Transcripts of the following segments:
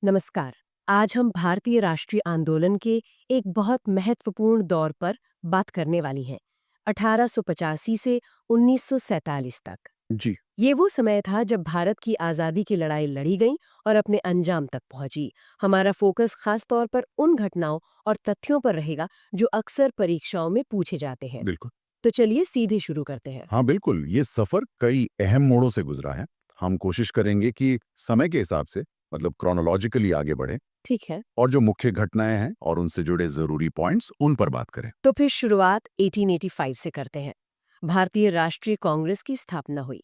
नमस्कार। आज हम भारतीय राष्ट्रीय आंदोलन के एक बहुत महत्वपूर्ण दौर पर बात करने वाली हैं, 1885 से 1947 तक। जी। ये वो समय था जब भारत की आज़ादी की लड़ाई लड़ी गई और अपने अंजाम तक पहुंची। हमारा फोकस खास तौर पर उन घटनाओं और तथ्यों पर रहेगा जो अक्सर परीक्षाओं में पूछे जाते हैं। बिल्कुल। तो चलिए सीधे शुरू करते हैं। हाँ, बिल्कुल, ये सफ़र कई अहम मोड़ों से गुज़रा है। हम कोशिश करेंगे कि समय के हिसाब से मतलब क्रोनोलॉजिकली आगे बढ़ें ठीक है। और जो मुख्य घटनाएँ हैं और उनसे जुड़े ज़रूरी पॉइंट्स, उन पर बात करें। तो फिर शुरुआत 1885 से करते हैं। भारतीय राष्ट्रीय कांग्रेस की स्थापना हुई।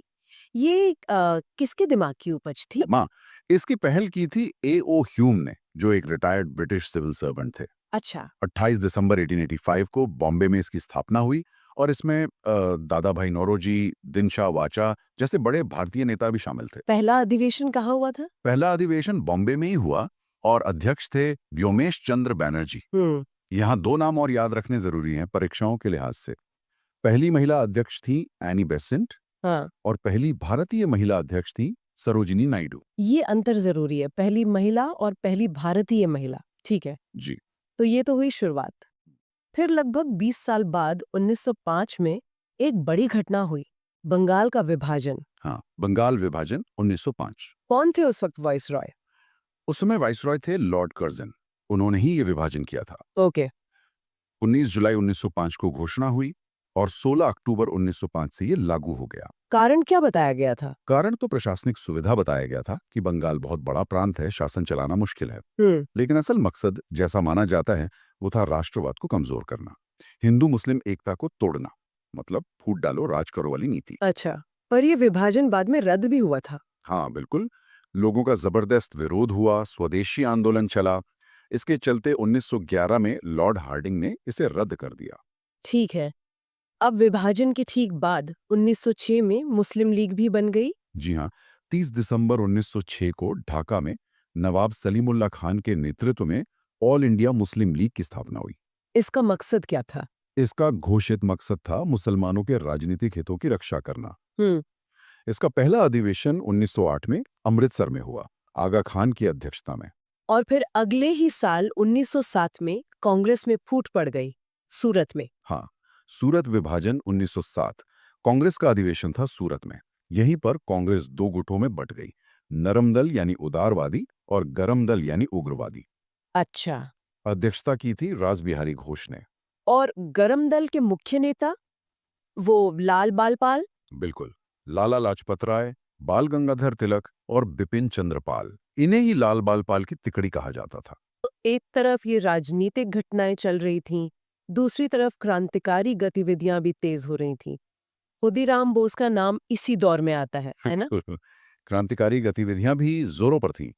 ये किसके दिमाग की उपज थी? माँ, इसकी पहल की थी ए.ओ. ह्यूम ने, जो एक रिटायर्ड ब्रिटिश सिविल सर्वेंट थे। अच्छा। 28 दिसंबर 1885 को बॉम्बे में इसकी स्थापना हुई और इसमें दादा भाई नौरोजी, दिनशा वाचा जैसे बड़े भारतीय नेता भी शामिल थे। पहला अधिवेशन कहाँ हुआ था? पहला अधिवेशन बॉम्बे में ही हुआ और अध्यक्ष थे व्योमेश चंद्र बैनर्जी। हम्म। यहाँ दो नाम और याद रखने जरूरी हैं परीक्षाओं के लिहाज से। पहली महिला अध्यक्ष थी एनी बेसेंट हाँ। और पहली भारतीय महिला अध्यक्ष थी सरोजिनी नायडू। ये अंतर जरूरी है, पहली महिला और पहली भारतीय महिला। ठीक है। जी। तो ये तो हुई शुरुआत। फिर लगभग 20 साल बाद 1905 में एक बड़ी घटना हुई, बंगाल का विभाजन। हाँ, बंगाल विभाजन 1905। कौन थे उस वक्त वॉइस रॉय? उस समय वाइसरॉय थे लॉर्ड कर्जन। उन्होंने ही ये विभाजन किया था। ओके। 19 जुलाई 1905 को घोषणा हुई और 16 अक्टूबर 1905 से ये लागू हो गया। कारण क्या बताया गया था? कारण तो प्रशासनिक सुविधा बताया गया था कि बंगाल बहुत बड़ा प्रांत है, शासन चलाना मुश्किल है। हम्म। लेकिन असल मकसद जैसा माना जाता है वो था राष्ट्रवाद को कमजोर करना, हिंदू मुस्लिम एकता को तोड़ना, मतलब फूट डालो राज करो वाली नीति। अच्छा। पर ये विभाजन बाद में रद्द भी हुआ था। हाँ बिल्कुल, लोगों का जबरदस्त विरोध हुआ, स्वदेशी आंदोलन चला। इसके चलते 1911 में लॉर्ड हार्डिंग ने इसे रद्द कर दिया। ठीक है। अब विभाजन के ठीक बाद 1906 में मुस्लिम लीग भी बन गई। जी हाँ, 30 दिसंबर 1906 को ढाका में नवाब सलीमुल्लाह खान के नेतृत्व में ऑल इंडिया मुस्लिम लीग की स्थापना हुई। इसका मकसद क्या था? इसका घोषित मकसद था मुसलमानों के राजनीतिक हितों की रक्षा करना। हम्म। इसका पहला अधिवेशन 1908 में अमृतसर में हुआ, आगा खान की अध्यक्षता में। और फिर अगले ही साल 1907 में कांग्रेस में फूट पड़ गई, सूरत में। हाँ, सूरत विभाजन 1907। कांग्रेस का अधिवेशन था सूरत में। यहीं पर कांग्रेस दो गुटों में बंट गई, नरम दल यानी उदारवादी और गरम दल यानी उग्रवादी। अच्छा। अध्यक्षता की थी रासबिहारी घोष ने। और गरम दल के मुख्य नेता वो लाल बालपाल। बिल्कुल, लाला लाजपत राय, बाल गंगाधर तिलक और बिपिन चंद्रपाल, इन्हें ही लाल बालपाल की तिकड़ी कहा जाता था। एक तरफ ये राजनीतिक घटनाएं चल रही थीं, दूसरी तरफ क्रांतिकारी गतिविधियां भी तेज हो रही थीं। खुदीराम बोस का नाम इसी दौर में आता है ना? क्रांतिकारी गतिविधियां भी जोरों पर थीं।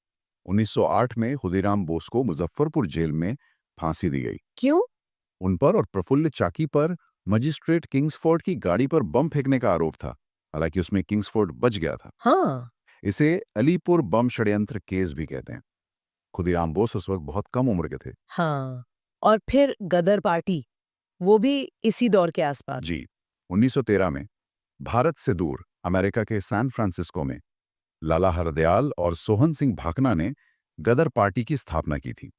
1908 में खुदीराम बोस को मुजफ्फरपुर जेल में फांसी दी गई। क्यों? उन पर और प्रफुल्ल चाकी पर मजिस्ट्रेट किंग्सफोर्ड की गाड़ी पर बम फेंकने का आरोप था। हालांकि उसमें किंग्सफोर्ड बच गया था। हाँ। इसे अलीपुर बम षड्यंत्र केस भी कहते हैं। खुदीराम बोस उस वक्त बहुत कम उम्र के थे। हाँ। और फिर गदर पार्टी, वो भी इसी दौर के आसपास। जी। 1913 में भारत से दूर अमेरिका के सैन फ्रांसिस्को में लाला हरदयाल और सोहन सिंह भाकना ने गदर पार्टी की स्थापना की थी।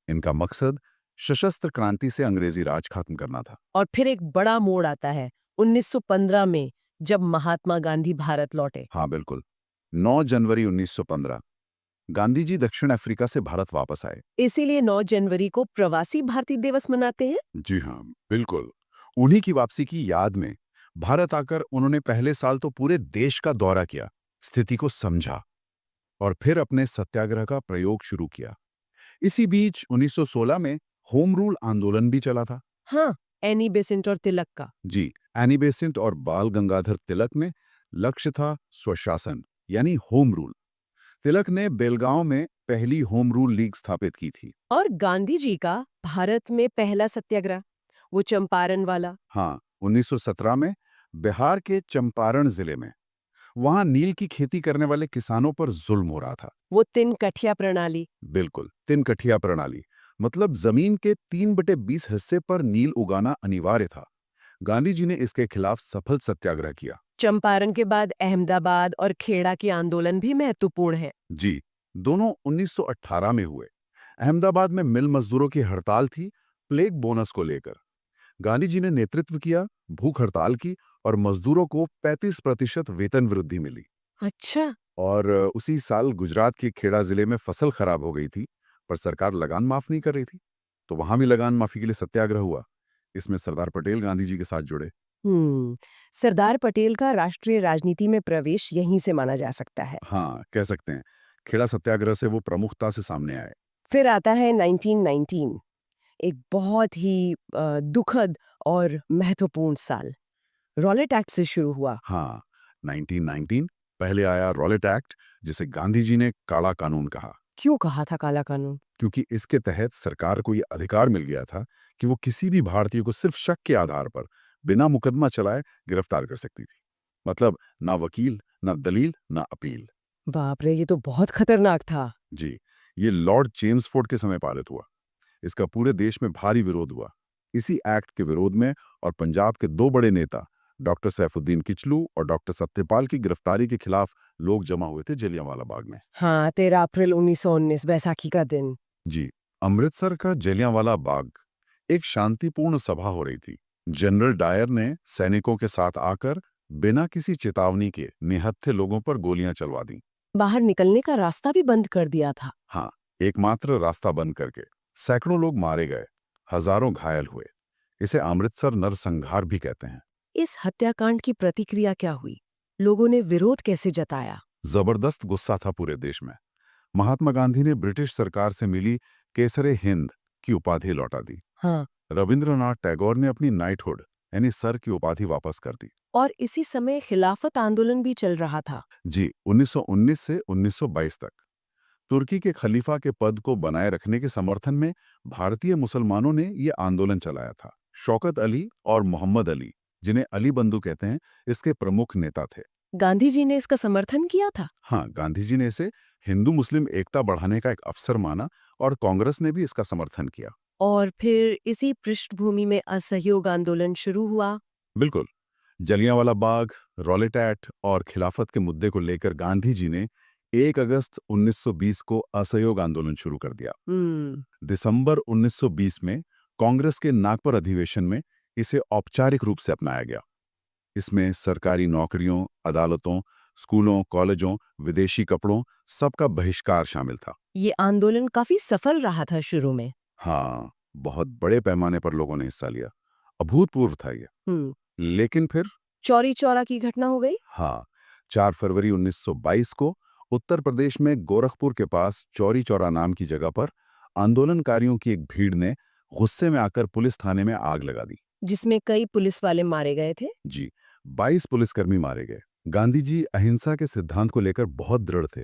इनका मकसद सशस्त्र क्रांति से अंग्रेजी राज खत्म करना था। और फिर एक बड़ा मोड़ आता है 1915 में, जब महात्मा गांधी भारत लौटे। हाँ बिल्कुल, 9 जनवरी 1915 गांधी जी दक्षिण अफ्रीका से भारत वापस आए। इसीलिए 9 जनवरी को प्रवासी भारतीय दिवस मनाते हैं। जी हाँ, बिल्कुल। उन्हीं की वापसी की याद में भारत आकर उन्होंने पहले साल तो पूरे देश का दौरा किया, स्थिति को समझा और फिर अपने सत्याग्रह का प्रयोग शुरू किया। इसी बीच 1916 में होम रूल आंदोलन भी चला था। हाँ, एनी बेसेंट और तिलक का। जी, एनी बेसेंट और बाल गंगाधर तिलक ने लक्ष्य था स्वशासन यानी होम रूल। तिलक ने बेलगांव में पहली होम रूल लीग स्थापित की थी। और गांधी जी का भारत में पहला सत्याग्रह, वो चंपारण वाला। हाँ, 1917 में बिहार के चंपारण जिले में वहां नील की खेती करने वाले किसानों पर जुल्म हो रहा था। वो तीन कठिया प्रणाली। बिल्कुल, तिनकठिया प्रणाली, मतलब जमीन के 3/20 हिस्से पर नील उगाना अनिवार्य था। गांधी जी ने इसके खिलाफ सफल सत्याग्रह किया। चंपारण के बाद अहमदाबाद और खेड़ा के आंदोलन भी महत्वपूर्ण है। जी, दोनों 1918 में हुए। अहमदाबाद में मिल मजदूरों की हड़ताल थी, प्लेग बोनस को लेकर। गांधी जी ने नेतृत्व किया, भूख हड़ताल की और मजदूरों को 35% वेतन वृद्धि मिली। अच्छा। और उसी साल गुजरात के खेड़ा जिले में फसल खराब हो गई थी, पर सरकार लगान माफ नहीं कर रही थी, तो वहां भी लगान माफी के लिए सत्याग्रह हुआ। इसमें सरदार पटेल गांधी जी के साथ जुड़े। हम्म। सरदार पटेल का राष्ट्रीय राजनीति में प्रवेश यहीं से माना जा सकता है। हाँ, कह सकते हैं। खेड़ा सत्याग्रह से वो प्रमुखता से सामने आए। फिर आता है 1919, एक बहुत ही दुखद और महत्वपूर्ण साल। रॉलेट एक्ट से शुरू हुआ। हाँ, 1919 पहले आया रॉलेट एक्ट, जिसे गांधी जी ने काला कानून कहा, क्यों कहा था काला कानून? क्योंकि इसके तहत सरकार को ये अधिकार मिल गया था कि वो किसी भी भारतीय को सिर्फ शक के आधार पर बिना मुकदमा चलाए गिरफ्तार कर सकती थी। मतलब ना वकील, ना दलील, ना अपील। बाप रे, ये तो बहुत खतरनाक था। जी, ये लॉर्ड चेम्सफोर्ड के समय पारित हुआ। इसका पूरे देश में भारी विरोध हुआ। इसी एक्ट के विरोध में और पंजाब के दो बड़े नेता डॉक्टर सैफुद्दीन किचलू और डॉक्टर सत्यपाल की गिरफ्तारी के खिलाफ लोग जमा हुए थे जलियांवाला बाग में। हाँ, 13 अप्रैल 1919, बैसाखी का दिन। जी, अमृतसर का जलियांवाला बाग एक शांतिपूर्ण सभा हो रही थी। जनरल डायर ने सैनिकों के साथ आकर बिना किसी चेतावनी के निहत्थे लोगों पर गोलियां चलवा दी। बाहर निकलने का रास्ता भी बंद कर दिया था। हाँ, एकमात्र रास्ता बंद करके सैकड़ों लोग मारे गए, हजारों घायल हुए। इसे अमृतसर नरसंहार भी कहते हैं। इस हत्याकांड की प्रतिक्रिया क्या हुई? लोगों ने विरोध कैसे जताया? जबरदस्त गुस्सा था पूरे देश में। महात्मा गांधी ने ब्रिटिश सरकार से मिली केसरे हिंद की उपाधि लौटा दी। हाँ। रविंद्रनाथ टैगोर ने अपनी नाइटहुड यानी सर की उपाधि वापस कर दी। और इसी समय खिलाफत आंदोलन भी चल रहा था। जी, 1919 से 1922 तक तुर्की के खलीफा के पद को बनाए रखने के समर्थन में भारतीय मुसलमानों ने ये आंदोलन चलाया था। शौकत अली और मोहम्मद अली, जिन्हें अली बंधु कहते हैं, इसके प्रमुख नेता थे। गांधी जी ने इसका समर्थन किया था। हाँ, गांधी जी ने इसे हिंदू मुस्लिम एकता बढ़ाने का एक अवसर माना और कांग्रेस ने भी इसका समर्थन किया। और फिर इसी पृष्ठभूमि में असहयोग आंदोलन शुरू हुआ। बिल्कुल। जलियांवाला बाग, रॉलेट एक्ट और खिलाफत के मुद्दे को लेकर गांधी जी ने 1 अगस्त 1920 को असहयोग आंदोलन शुरू कर दिया। हम्म। दिसंबर 1920 में कांग्रेस के नागपुर अधिवेशन में इसे औपचारिक रूप से अपनाया गया। इसमें सरकारी नौकरियों, अदालतों, स्कूलों, कॉलेजों, विदेशी कपड़ों, सबका बहिष्कार शामिल था। ये आंदोलन काफी सफल रहा था शुरू में। हाँ, बहुत बड़े पैमाने पर लोगों ने हिस्सा लिया। अभूतपूर्व था ये। हम्म। लेकिन फिर चौरी चौरा की घटना हो गई। हाँ, 4 फरवरी 1922 को उत्तर प्रदेश में गोरखपुर के पास चौरी चौरा नाम की जगह पर आंदोलनकारियों की एक भीड़ ने गुस्से में आकर पुलिस थाने में आग लगा दी। जिसमें कई पुलिस वाले मारे गए थे। जी, 22 पुलिसकर्मी मारे गए। गांधी जी अहिंसा के सिद्धांत को लेकर बहुत दृढ़ थे।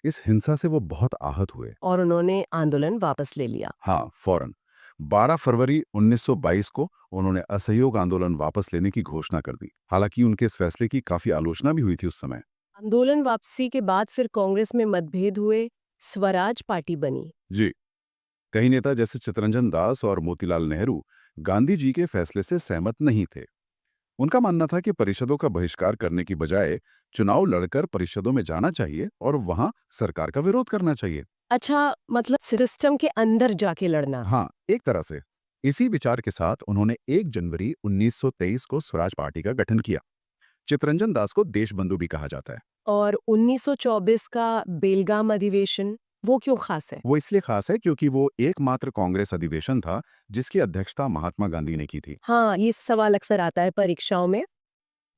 इस हिंसा से वो बहुत आहत हुए। और उन्होंने आंदोलन वापस ले लिया। हाँ, फौरन 12 फरवरी 1922 को उन्होंने असहयोग आंदोलन वापस लेने की घोषणा कर दी। हालांकि उनके इस फैसले की काफी आलोचना भी हुई थी उस समय। आंदोलन वापसी के बाद फिर कांग्रेस में मतभेद हुए, स्वराज पार्टी बनी। जी, कई नेता जैसे चितरंजन दास और मोतीलाल नेहरू गांधी जी के फैसले से सहमत नहीं थे। उनका मानना था कि परिषदों का बहिष्कार करने की बजाय चुनाव लड़कर परिषदों में जाना चाहिए और वहां सरकार का विरोध करना चाहिए। अच्छा, मतलब सिस्टम के अंदर जाके लड़ना। हाँ, एक तरह से। इसी विचार के साथ उन्होंने 1 जनवरी 1923 को स्वराज पार्टी का गठन किया। चितरंजन दास को देशबंधु भी कहा जाता है। और 1924 का बेलगाम अधिवेशन, वो क्यों खास है? वो इसलिए खास है क्योंकि वो एकमात्र कांग्रेस अधिवेशन था जिसकी अध्यक्षता महात्मा गांधी ने की थी। हाँ, ये सवाल अक्सर आता है परीक्षाओं में।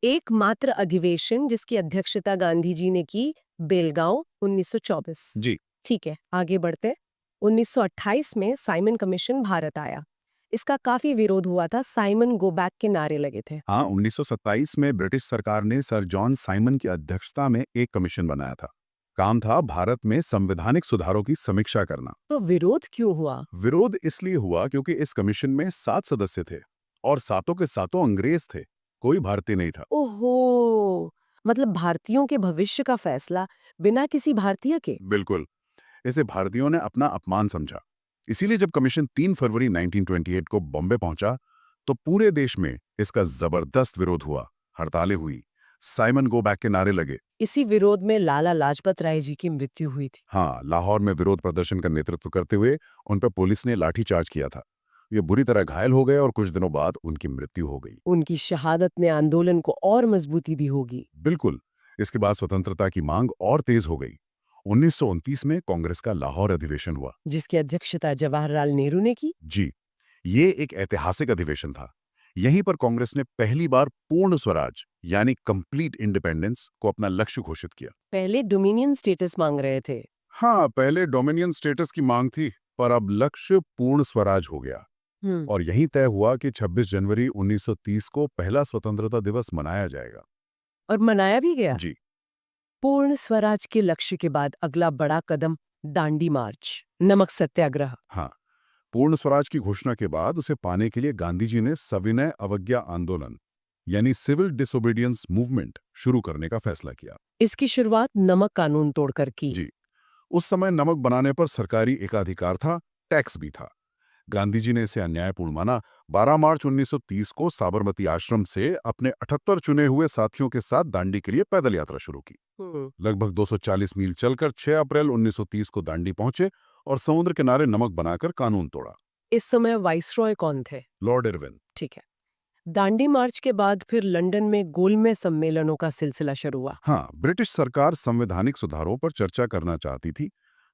एकमात्र अधिवेशन जिसकी अध्यक्षता गांधी जी ने की, बेलगांव 1924। जी, ठीक है, आगे बढ़ते। 1928 में साइमन कमीशन भारत आया। इसका काफी विरोध हुआ था, साइमन गो बैक के नारे लगे थे। हाँ, 1927 में ब्रिटिश सरकार ने सर जॉन साइमन की अध्यक्षता में एक कमीशन बनाया था। काम था भारत में संवैधानिक सुधारों की समीक्षा करना। तो विरोध क्यों हुआ? विरोध इसलिए हुआ क्योंकि इस कमीशन में 7 सदस्य थे और सातों के सातों अंग्रेज थे। कोई भारतीय नहीं था। ओहो, मतलब भारतीयों के भविष्य का फैसला बिना किसी भारतीय के। बिल्कुल। इसे भारतीयों ने अपना अपमान समझा। इसीलिए जब कमीशन 3 फरवरी 1928 को बॉम्बे पहुंचा तो पूरे देश में इसका जबरदस्त विरोध हुआ। हड़तालें हुई, साइमन गो बैक के नारे लगे। इसी विरोध में लाला लाजपत राय जी की मृत्यु हुई थी। हाँ, लाहौर में विरोध प्रदर्शन का नेतृत्व करते हुए उन पर पुलिस ने लाठीचार्ज किया था। ये बुरी तरह घायल हो गए और कुछ दिनों बाद उनकी मृत्यु हो गई। उनकी शहादत ने आंदोलन को और मजबूती दी होगी। बिल्कुल। इसके बाद स्वतंत्रता की मांग और तेज हो गई। 1929 में कांग्रेस का लाहौर अधिवेशन हुआ। जिसकी अध्यक्षता जवाहरलाल नेहरू ने की। जी, ये एक ऐतिहासिक अधिवेशन था। यहीं पर कांग्रेस ने पहली बार पूर्ण स्वराज यानी कंप्लीट इंडिपेंडेंस को अपना लक्ष्य घोषित किया। पहले डोमिनियन स्टेटस मांग रहे थे। हाँ, पहले डोमिनियन स्टेटस की मांग थी, पर अब लक्ष्य पूर्ण स्वराज हो गया। हम्म। और यही तय हुआ कि 26 जनवरी 1930 को पहला स्वतंत्रता दिवस मनाया जाएगा। और मनाया भी गया। जी पूर्ण स्वराज के लक्ष्य के बाद अगला बड़ा कदम दांडी मार्च, नमक सत्याग्रह। हाँ, पूर्ण स्वराज की घोषणा के बाद उसे पाने के लिए गांधी जी ने सविनय अवज्ञा आंदोलन यानी सिविल डिसोबीडियंस मूवमेंट शुरू करने का फैसला किया। इसकी शुरुआत नमक कानून तोड़कर की। जी, उस समय नमक बनाने पर सरकारी एकाधिकार था, टैक्स भी था। गांधी जी ने इसे अन्यायपूर्ण माना। 12 मार्च 1930 को साबरमती आश्रम से अपने 78 चुने हुए साथियों के साथ दांडी के लिए पैदल यात्रा शुरू की। लगभग 240 मील चलकर 6 अप्रैल 1930 को दांडी पहुंचे और समुद्र किनारे नमक बनाकर कानून तोड़ा। इस समय वाइसरॉय कौन थे? Lord Irwin. ठीक है। दांडी मार्च के बाद फिर लंदन में गोलमेज सम्मेलनों का सिलसिला शुरू हुआ। हाँ, ब्रिटिश सरकार संवैधानिक सुधारों पर चर्चा करना चाहती थी।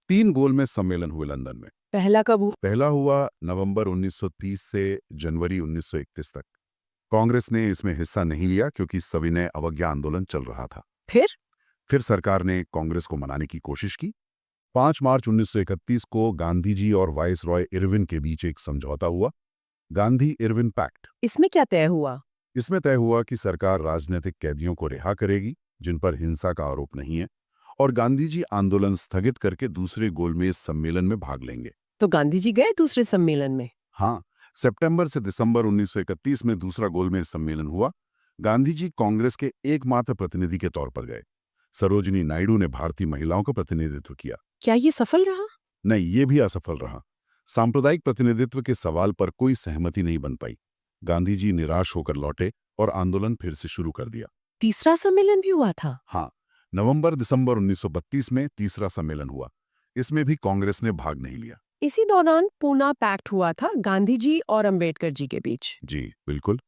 3 गोलमेज सम्मेलन हुए लंदन में। पहला कब हुआ? पहला हुआ नवंबर 1930 से जनवरी 1931 तक। कांग्रेस ने इसमें हिस्सा नहीं लिया क्योंकि सविनय अवज्ञा आंदोलन चल रहा था। फिर सरकार ने कांग्रेस को मनाने की कोशिश की। 5 मार्च 1931 को गांधी जी और वाइसरॉय इरविन के बीच एक समझौता हुआ, गांधी इरविन पैक्ट। इसमें क्या तय हुआ? इसमें तय हुआ कि सरकार राजनीतिक कैदियों को रिहा करेगी जिन पर हिंसा का आरोप नहीं है, और गांधी जी आंदोलन स्थगित करके दूसरे गोलमेज सम्मेलन में भाग लेंगे। तो गांधी जी गए दूसरे सम्मेलन में? हाँ, सितंबर से दिसंबर 1931 में दूसरा गोलमेज सम्मेलन हुआ। गांधी जी कांग्रेस के एकमात्र प्रतिनिधि के तौर पर गए। सरोजिनी नायडू ने भारतीय महिलाओं का प्रतिनिधित्व किया। क्या ये सफल रहा? नहीं, ये भी असफल रहा। सांप्रदायिक प्रतिनिधित्व के सवाल पर कोई सहमति नहीं बन पाई। गांधी जी निराश होकर लौटे और आंदोलन फिर से शुरू कर दिया। तीसरा सम्मेलन भी हुआ था? हाँ, नवंबर दिसंबर 1932 में तीसरा सम्मेलन हुआ। इसमें भी कांग्रेस ने भाग नहीं लिया। इसी दौरान पूना पैक्ट हुआ था गांधी जी और अंबेडकर जी के बीच। जी बिल्कुल।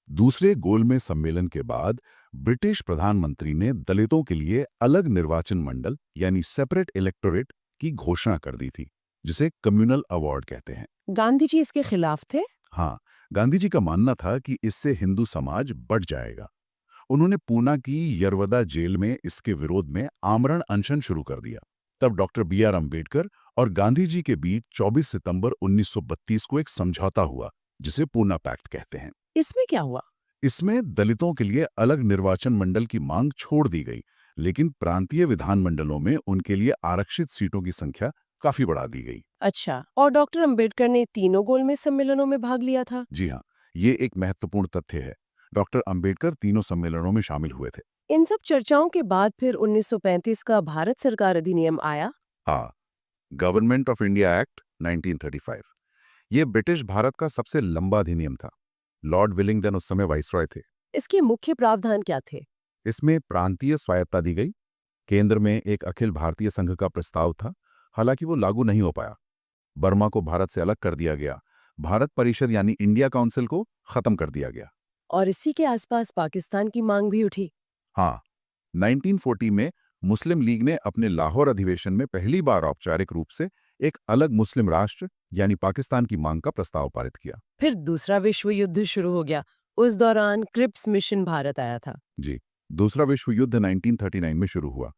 दूसरे गोलमेज सम्मेलन के बाद ब्रिटिश प्रधानमंत्री ने दलितों के लिए अलग निर्वाचन मंडल यानी सेपरेट इलेक्टोरेट की घोषणा कर दी थी, जिसे कम्युनल अवार्ड कहते हैं। गांधी जी इसके खिलाफ थे? हाँ, गांधी जी का मानना था कि इससे हिंदू समाज बढ़ जाएगा। उन्होंने पूना की यरवदा जेल में इसके विरोध में आमरण अनशन शुरू कर दिया। तब डॉक्टर B.R. अम्बेडकर और गांधी जी के बीच 24 सितंबर 1932 को एक समझौता हुआ, जिसे पूना पैक्ट कहते हैं। इसमें क्या हुआ? इसमें दलितों के लिए अलग निर्वाचन मंडल की मांग छोड़ दी गई, लेकिन प्रांतीय विधानमंडलों में उनके लिए आरक्षित सीटों की संख्या काफी बढ़ा दी गई। अच्छा, और डॉक्टर अंबेडकर ने तीनों गोलमेज सम्मेलनों में भाग लिया था? जी हाँ, ये एक महत्वपूर्ण तथ्य है। डॉक्टर अंबेडकर तीनों सम्मेलनों में शामिल हुए थे। इन सब चर्चाओं के बाद फिर 1935 का भारत सरकार अधिनियम आया। हाँ, गवर्नमेंट ऑफ इंडिया एक्ट 1935। ये ब्रिटिश भारत का सबसे लंबा अधिनियम था। लॉर्ड विलिंगडन उस समय वाइसरॉय थे। इसके मुख्य प्रावधान क्या थे? इसमें प्रांतीय स्वायत्ता दी गई। केंद्र में एक अखिल भारतीय संघ का प्रस्ताव था, हालांकि वो लागू नहीं हो पाया। बर्मा को भारत से अलग कर दिया गया। भारत परिषद यानी इंडिया काउंसिल को खत्म कर दिया गया। और इसी के आसपास पाकिस्तान की मांग भी उठी। हाँ, 1940 में मुस्लिम लीग ने अपने लाहौर अधिवेशन में पहली बार औपचारिक रूप से एक अलग मुस्लिम राष्ट्र यानी पाकिस्तान की मांग का प्रस्ताव पारित किया। फिर दूसरा विश्व युद्ध शुरू हो गया। उस दौरान क्रिप्स मिशन भारत आया था। जी, दूसरा विश्व युद्ध 1939 में शुरू हुआ।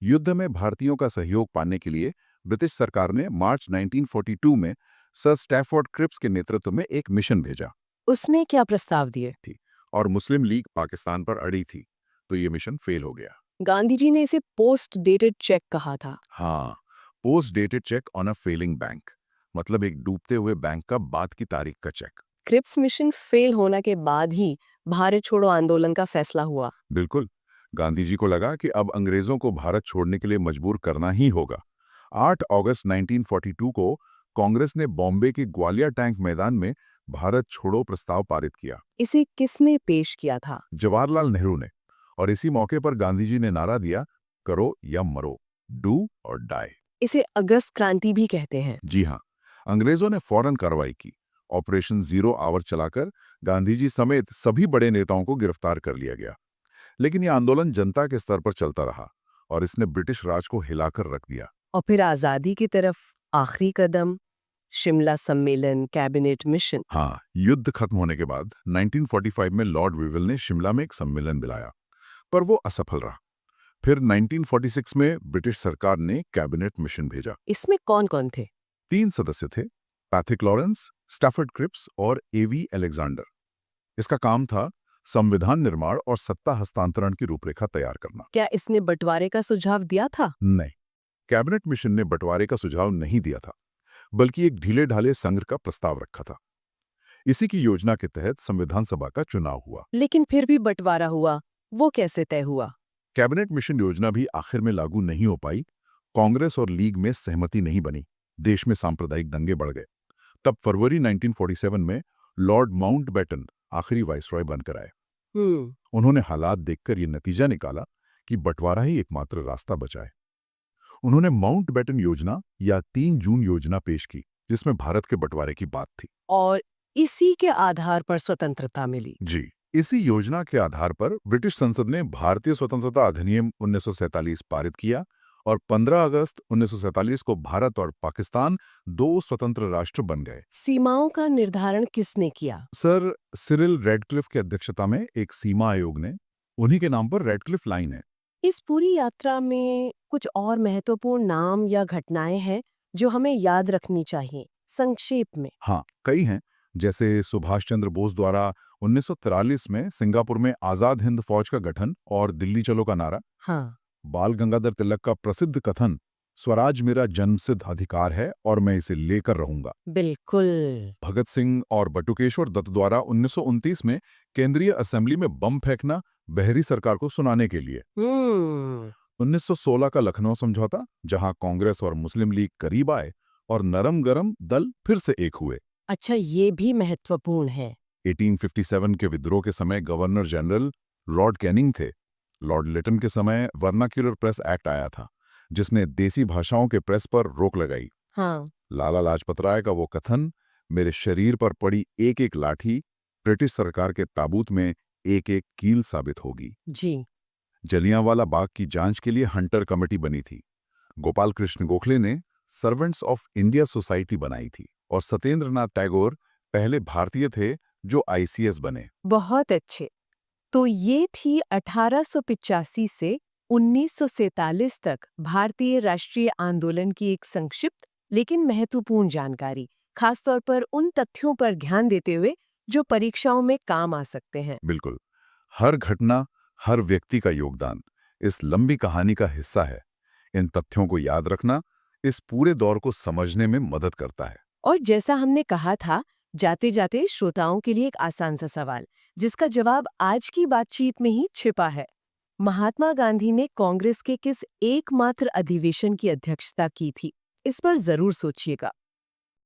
युद्ध में भारतीयों का सहयोग पाने के लिए ब्रिटिश सरकार ने मार्च 1942 में सर स्टैफोर्ड क्रिप्स के नेतृत्व में एक मिशन भेजा उसने क्या प्रस्ताव दिए? थी, और मुस्लिम लीग पाकिस्तान पर अड़ी थी, तो ये मिशन फेल हो गया। गांधी जी ने इसे पोस्ट डेटेड चेक कहा था। हाँ, post dated cheque on a failing bank, मतलब एक डूबते हुए बैंक का बाद की तारीख का चेक। क्रिप्स मिशन फेल होने के बाद ही भारत छोड़ो आंदोलन का फैसला हुआ। बिल्कुल, गांधी जी को लगा कि अब अंग्रेजों को भारत छोड़ने के लिए मजबूर करना ही होगा। 8 अगस्त 1942 को कांग्रेस ने बॉम्बे के ग्वालियर टैंक मैदान में भारत छोड़ो प्रस्ताव पारित किया। इसे किसने पेश किया था? जवाहरलाल नेहरू ने। और इसी मौके पर गांधी जी ने नारा दिया, करो या मरो, डू और डाई। इसे अगस्त क्रांति भी कहते हैं। जी हाँ, अंग्रेजों ने फौरन कार्रवाई की। ऑपरेशन जीरो आवर चलाकर गांधी जी समेत सभी बड़े नेताओं को गिरफ्तार कर लिया गया। लेकिन यह आंदोलन जनता के स्तर पर चलता रहा और इसने ब्रिटिश राज को हिलाकर रख दिया। और फिर आजादी की तरफ आखिरी कदम, शिमला सम्मेलन, कैबिनेट मिशन। हाँ, युद्ध खत्म होने के बाद 1945 में लॉर्ड विविल ने शिमला में एक सम्मेलन बुलाया, पर वो असफल रहा। फिर 1946 में ब्रिटिश सरकार ने कैबिनेट मिशन भेजा। इसमें कौन कौन थे? 3 सदस्य थे, पैथिक लॉरेंस, स्टैफर्ड क्रिप्स और एवी अलेक्जेंडर। इसका काम था संविधान निर्माण और सत्ता हस्तांतरण की रूपरेखा तैयार करना। क्या इसने बंटवारे का सुझाव दिया था? नहीं, कैबिनेट मिशन ने बंटवारे का सुझाव नहीं दिया था, बल्कि एक ढीले ढाले संघ का प्रस्ताव रखा था। इसी की योजना के तहत संविधान सभा का चुनाव हुआ। लेकिन फिर भी बंटवारा हुआ, वो कैसे तय हुआ? कैबिनेट मिशन योजना भी आखिर में लागू नहीं हो पाई। कांग्रेस और लीग में सहमति नहीं बनी। देश में सांप्रदायिक दंगे बढ़ गए। तब फरवरी 1947 में लॉर्ड माउंटबेटन आखिरी वाइसरॉय बनकर आए। उन्होंने हालात देखकर यह नतीजा निकाला कि बंटवारा ही एकमात्र रास्ता बचा है। उन्होंने माउंटबेटन योजना या 3 जून योजना पेश की, जिसमें भारत के बंटवारे की बात थी। और इसी के आधार पर स्वतंत्रता मिली। जी, इसी योजना के आधार पर ब्रिटिश संसद ने भारतीय स्वतंत्रता अधिनियम 1947 पारित किया और 15 अगस्त 1947 को भारत और पाकिस्तान 2 स्वतंत्र राष्ट्र बन गए। सीमाओं का निर्धारण किसने किया? सर सिरिल रेडक्लिफ की अध्यक्षता में एक सीमा आयोग ने, उन्हीं के नाम पर रेडक्लिफ लाइन है। इस पूरी यात्रा में कुछ और महत्वपूर्ण नाम या घटनाएं हैं जो हमें याद रखनी चाहिए, संक्षेप में। हाँ, कई हैं, जैसे सुभाष चंद्र बोस द्वारा 1943 में सिंगापुर में आजाद हिंद फौज का गठन और दिल्ली चलो का नारा। हाँ, बाल गंगाधर तिलक का प्रसिद्ध कथन, स्वराज मेरा जन्मसिद्ध अधिकार है और मैं इसे लेकर रहूंगा। बिल्कुल। भगत सिंह और बटुकेश्वर दत्त द्वारा 1929 में केंद्रीय असेंबली में बम फेंकना बहरी सरकार को सुनाने के लिए। 1916 का लखनऊ समझौता, जहां कांग्रेस और मुस्लिम लीग करीब आए और नरम गरम दल फिर से एक हुए। अच्छा, ये भी महत्वपूर्ण है। 1857 के विद्रोह के समय गवर्नर जनरल लॉर्ड कैनिंग थे। लॉर्ड लिटन के समय वर्नाक्यूलर प्रेस एक्ट आया था, जिसने देसी भाषाओं के प्रेस पर रोक लगाई। हाँ, लाला लाजपत राय का वो कथन, मेरे शरीर पर पड़ी एक एक लाठी ब्रिटिश सरकार के ताबूत में एक एक कील साबित होगी। जी। जलियांवाला बाग की जांच के लिए हंटर कमेटी बनी थी। गोपाल कृष्ण गोखले ने सर्वेंट्स ऑफ इंडिया सोसाइटी बनाई थी और सत्येंद्र नाथ टैगोर पहले भारतीय थे जो आईसीएस बने। बहुत अच्छे। तो ये थी 1885 से 1947 तक भारतीय राष्ट्रीय आंदोलन की एक संक्षिप्त लेकिन महत्वपूर्ण जानकारी, खासतौर पर उन तथ्यों पर ध्यान देते हुए जो परीक्षाओं में काम आ सकते हैं। बिल्कुल, हर घटना, हर व्यक्ति का योगदान इस लंबी कहानी का हिस्सा है। इन तथ्यों को याद रखना इस पूरे दौर को समझने में मदद करता है। और जैसा हमने कहा था, जाते जाते श्रोताओं के लिए एक आसान सा सवाल, जिसका जवाब आज की बातचीत में ही छिपा है। महात्मा गांधी ने कांग्रेस के किस एकमात्र अधिवेशन की अध्यक्षता की थी? इस पर जरूर सोचिएगा।